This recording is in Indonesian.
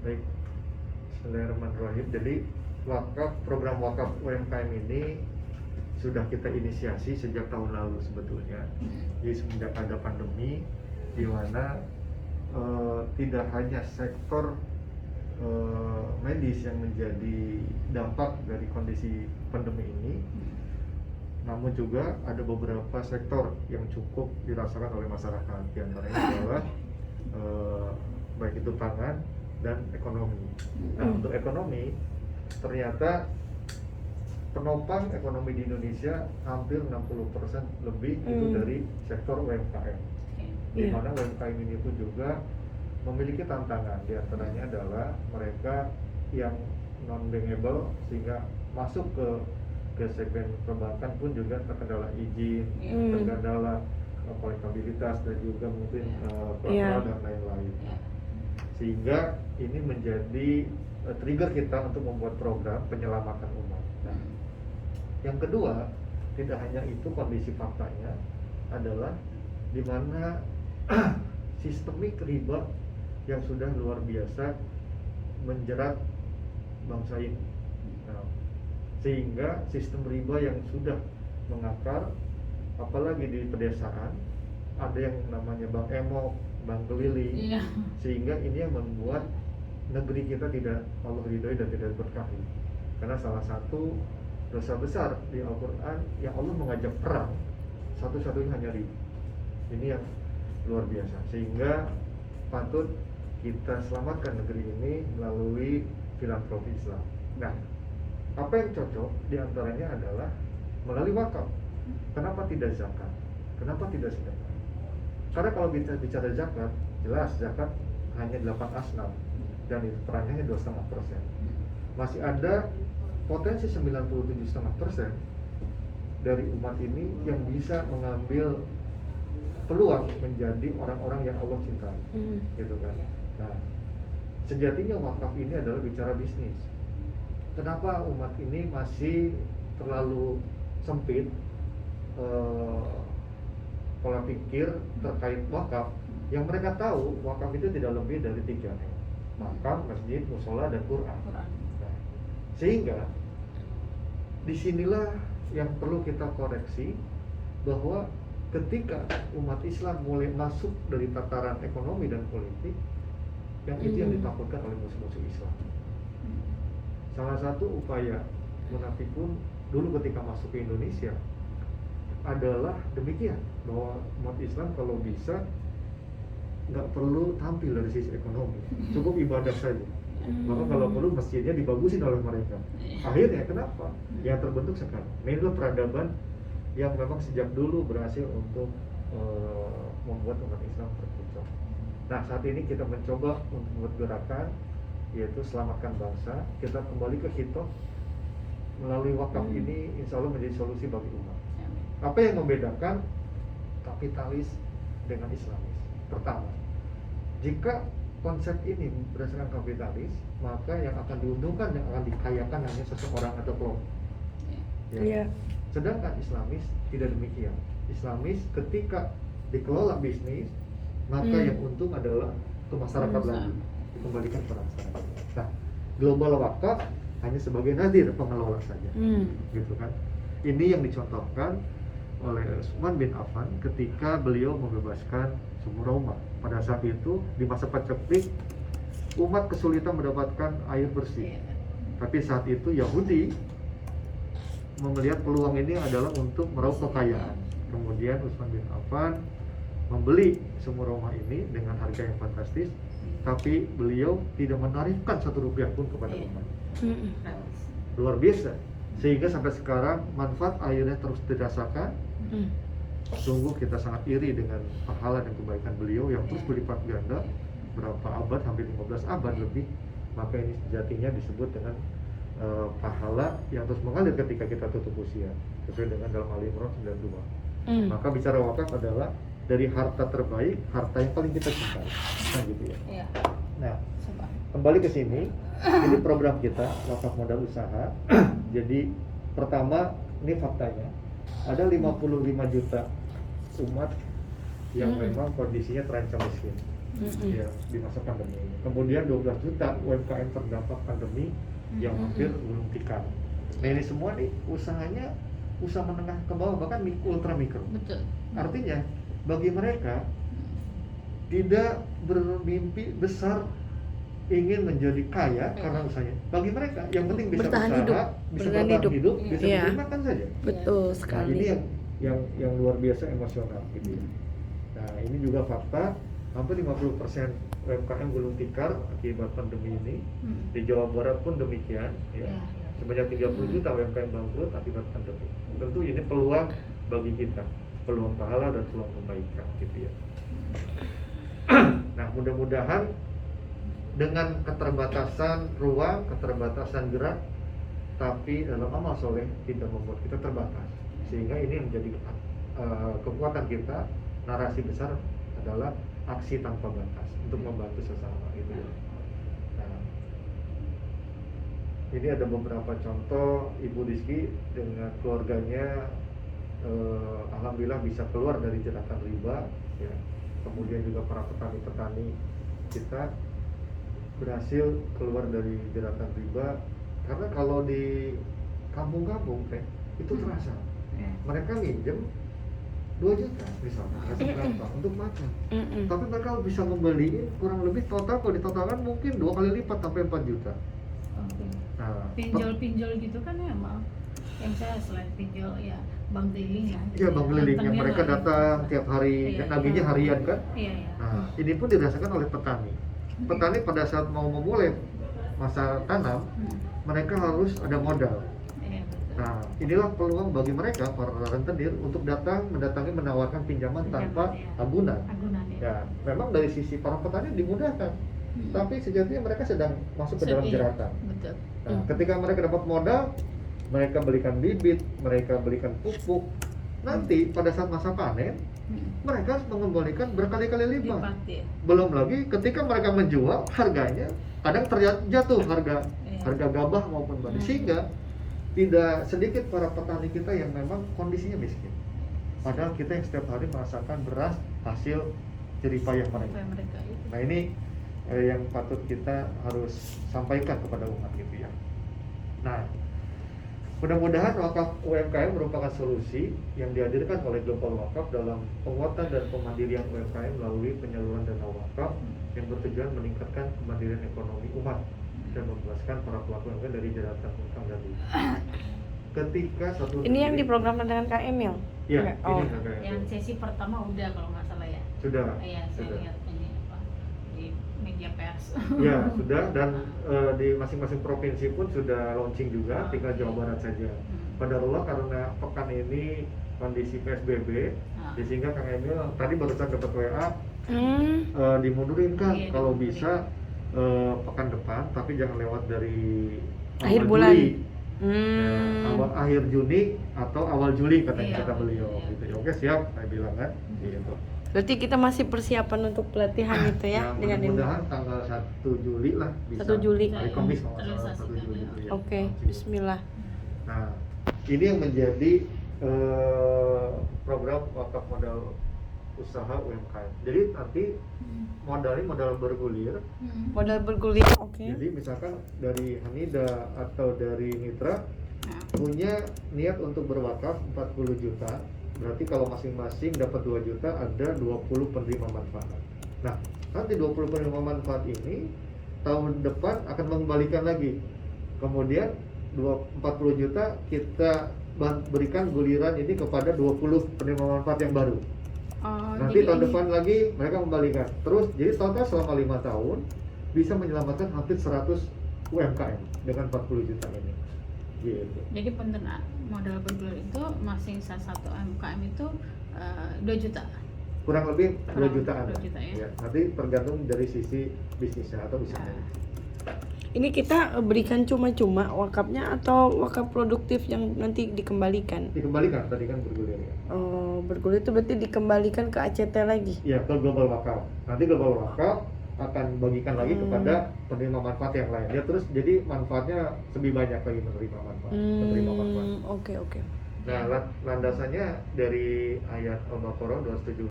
Baik, Bismillahirrahmanirrahim. Jadi program wakaf UMKM ini sudah kita inisiasi sejak tahun lalu sebetulnya. Jadi semenjak ada pandemi, di mana tidak hanya sektor medis yang menjadi dampak dari kondisi pandemi ini, namun juga ada beberapa sektor yang cukup dirasakan oleh masyarakat. Di antaranya adalah baik itu pangan dan ekonomi. Nah, untuk ekonomi ternyata penopang ekonomi di Indonesia hampir 60% lebih itu dari sektor UMKM. Di mana UMKM ini pun juga memiliki tantangan, di antaranya adalah mereka yang non bankable sehingga masuk ke segmen perbankan pun juga terkendala izin, terkendala kolektabilitas dan juga mungkin kolesterol dan lain-lain. Sehingga ini menjadi trigger kita untuk membuat program penyelamatan umat. Nah, yang kedua, tidak hanya itu, kondisi faktanya adalah di mana sistemik riba yang sudah luar biasa menjerat bangsa ini. Nah, sehingga sistem riba yang sudah mengakar, apalagi di pedesaan, ada yang namanya bank emok, bank keliling, sehingga ini yang membuat negeri kita tidak Allah ridhoi dan tidak berkahi. Karena salah satu dosa besar di Al-Quran yang Allah mengajak perang, satu-satunya hanya riba. Ini yang luar biasa, sehingga patut kita selamatkan negeri ini melalui filantropi Islam. Nah, apa yang cocok diantaranya adalah melalui wakaf. Kenapa tidak zakat? Kenapa tidak sedekah? Karena kalau kita bicara zakat, jelas zakat hanya 8 asnaf dan itu perannya 2,5%. Masih ada potensi 97,5% dari umat ini yang bisa mengambil peluang menjadi orang-orang yang Allah cintai, gitu kan. Nah, sejatinya wakaf ini adalah bicara bisnis. Kenapa umat ini masih terlalu sempit pola pikir terkait wakaf? Yang mereka tahu wakaf itu tidak lebih dari 3: makam, masjid, musola, dan Quran. Nah, sehingga disinilah yang perlu kita koreksi, bahwa ketika umat Islam mulai masuk dari tataran ekonomi dan politik, yang itu yang ditakutkan oleh musuh-musuh Islam. Salah satu upaya munafikun dulu ketika masuk ke Indonesia adalah demikian, bahwa umat Islam kalau bisa nggak perlu tampil dari sisi ekonomi, cukup ibadah saja. Maka kalau perlu masjidnya dibagusin oleh mereka. Akhirnya kenapa? Yang terbentuk sekarang. Ini adalah peradaban yang memang sejak dulu berhasil untuk membuat umat Islam terpecah. Nah, saat ini kita mencoba untuk membuat gerakan, yaitu selamatkan bangsa. Kita kembali ke hitoh melalui wakaf ini, insya Allah menjadi solusi bagi umat. Apa yang membedakan kapitalis dengan Islamis? Pertama, jika konsep ini berdasarkan kapitalis, maka yang akan diuntungkan, yang akan dikayakan hanya seseorang atau kelompok. Sedangkan Islamis tidak demikian. Islamis ketika dikelola bisnis, maka yang untung adalah ke masyarakat lagi, dikembalikan kepada masyarakat. Nah, global wakaf hanya sebagai nadir pengelola saja, gitu kan. Ini yang dicontohkan oleh Utsman bin Affan ketika beliau membebaskan sumur Raumah. Pada saat itu di masa paceklik, umat kesulitan mendapatkan air bersih. Tapi saat itu Yahudi melihat peluang ini adalah untuk meraup kekayaan. Kemudian Utsman bin Affan membeli sumur Raumah ini dengan harga yang fantastis, tapi beliau tidak menarifkan 1 rupiah pun kepada umat. Luar biasa. Sehingga sampai sekarang manfaat airnya terus dirasakan. Sungguh kita sangat iri dengan pahala dan kebaikan beliau yang terus berlipat ganda berapa abad, hampir 15 abad lebih. Maka ini sejatinya disebut dengan pahala yang terus mengalir ketika kita tutup usia, sesuai dengan dalam Ali Imran 92. Maka bicara wakaf adalah dari harta terbaik, harta yang paling kita cintai. Nah, gitu ya. Nah, kembali ke sini, ini program kita wakaf modal usaha. Jadi pertama, ini faktanya ada 55 juta umat yang memang kondisinya terancam miskin. ya di masa pandemi ini. Kemudian 12 juta UMKM terdampak pandemi yang hampir gulung tikar. Nah ini semua nih usahanya usaha menengah ke bawah, bahkan ultra mikro. Betul. Artinya bagi mereka tidak bermimpi besar ingin menjadi kaya karena usahanya. Bagi mereka yang penting bisa Bertahan usaha, hidup. bisa Bertahan bertahan hidup. hidup, bisa Iya. memberi makan saja. Betul Nah, sekali. ini yang luar biasa emosional gitu ya. Nah, ini juga fakta hampir 50% UMKM gulung tikar akibat pandemi ini. Di Jawa Barat pun demikian ya. Sebanyak 30 juta UMKM bangkrut akibat pandemi. Tentu ini peluang bagi kita, peluang pahala dan peluang kebaikan gitu ya. Nah, mudah-mudahan dengan keterbatasan ruang, keterbatasan gerak, tapi dalam amal soleh tidak membuat kita terbatas. Sehingga ini menjadi kekuatan kita. Narasi besar adalah aksi tanpa batas untuk membantu sesama gitu ya. Nah, ini ada beberapa contoh Ibu Rizky dengan keluarganya, alhamdulillah bisa keluar dari jeratan riba ya. Kemudian juga para petani-petani kita berhasil keluar dari jeratan riba, karena kalau di kampung-kampung itu terasa mereka minjem 2 juta misalnya berapa untuk makan, tapi mereka bisa membeli kurang lebih total, kalau ditotalkan mungkin 2 kali lipat sampai 4 juta. Nah, Pinjol gitu kan memang yang saya selain pinjol ya bank keliling ya. iya bank keliling yang mereka datang tiap hari, Iya, nagihnya harian kan. Iya. Nah, ini pun dirasakan oleh petani. Petani pada saat mau memulai masa tanam, mereka harus ada modal. Iya, betul. Nah, inilah peluang bagi mereka para rentenir untuk mendatangi menawarkan pinjaman tanpa Iya. agunan. Agunan ya. Ya, memang dari sisi para petani dimudahkan, tapi sejatinya mereka sedang masuk ke dalam Iya, jeratan. Betul. Nah, ketika mereka dapat modal, mereka belikan bibit, mereka belikan pupuk. Nanti pada saat masa panen, mereka harus mengembalikan berkali-kali lipat. Lipat ya. Belum lagi ketika mereka menjual, harganya kadang terjatuh harga gabah maupun padi, sehingga tidak sedikit para petani kita yang memang kondisinya miskin. Padahal kita yang setiap hari merasakan beras hasil jerih payah mereka. Nah ini yang patut kita harus sampaikan kepada umat gitu ya. Nah, mudah-mudahan wakaf UMKM merupakan solusi yang dihadirkan oleh Global Wakaf dalam penguatan dan pemandirian UMKM melalui penyaluran dana wakaf yang bertujuan meningkatkan kemandirian ekonomi umat dan membebaskan para pelaku UMKM dari jeratan hutang dan riba. Ketika satu Ini yang diprogramkan dengan Kak Emil? Iya, Oh. ini Kak Emil. Yang sesi pertama udah kalau nggak salah ya. Sudah. Iya, saya Sudah. lihat ini apa di media pers. Ya, sudah, dan di masing-masing provinsi pun sudah launching juga, tinggal Jawa Barat saja. Qadarullah karena pekan ini kondisi PSBB, sehingga Kang Emil tadi barusan dapat WA dimundurin kan, Iya, kalau dimundurin. bisa pekan depan, tapi jangan lewat dari Akhir awal bulan. Juli. Awal akhir Juni atau awal Juli katanya Iya, kata beliau iya. gitu ya. Oke, siap, saya bilang kan gitu. Berarti kita masih persiapan untuk pelatihan itu ya, dengan ini. mudah-mudahan tanggal 1 Juli lah bisa. 1 Juli. Hari Kamis kalau nggak salah, 1 Terrealisasikan, Juli ya. itu ya. Oke, bismillah. Nah, ini yang menjadi program wakaf modal usaha UMKM. Jadi nanti modalnya modal bergulir. Modal bergulir. Oke. Jadi misalkan dari Hanida atau dari Mitra punya niat untuk berwakaf 40 juta, berarti kalau masing-masing dapat 2 juta ada 20 penerima manfaat. Nah, nanti 20 penerima manfaat ini tahun depan akan mengembalikan lagi. Kemudian 40 juta kita berikan guliran ini kepada 20 penerima manfaat yang baru. Nanti tahun depan lagi mereka kembalikan. Terus jadi total selama 5 tahun bisa menyelamatkan hampir 100 UMKM dengan 40 juta ini. Gitu. Jadi pendanaan modal bergulir itu masing satu UMKM itu 2 juta. Kurang lebih 2 jutaan. 2 juta ya. Ya, nanti tergantung dari sisi bisnisnya atau usahanya. Ini kita berikan cuma-cuma wakafnya atau wakaf produktif yang nanti dikembalikan? Dikembalikan tadi kan bergulir ya. Oh, bergulir itu berarti dikembalikan ke ACT lagi? Ya, ke Global Wakaf. Nanti Global Wakaf akan bagikan lagi kepada penerima manfaat yang lain. Ya terus jadi manfaatnya lebih banyak lagi menerima manfaat. Penerima manfaat. Oke. Nah, landasannya dari ayat Al-Baqarah 270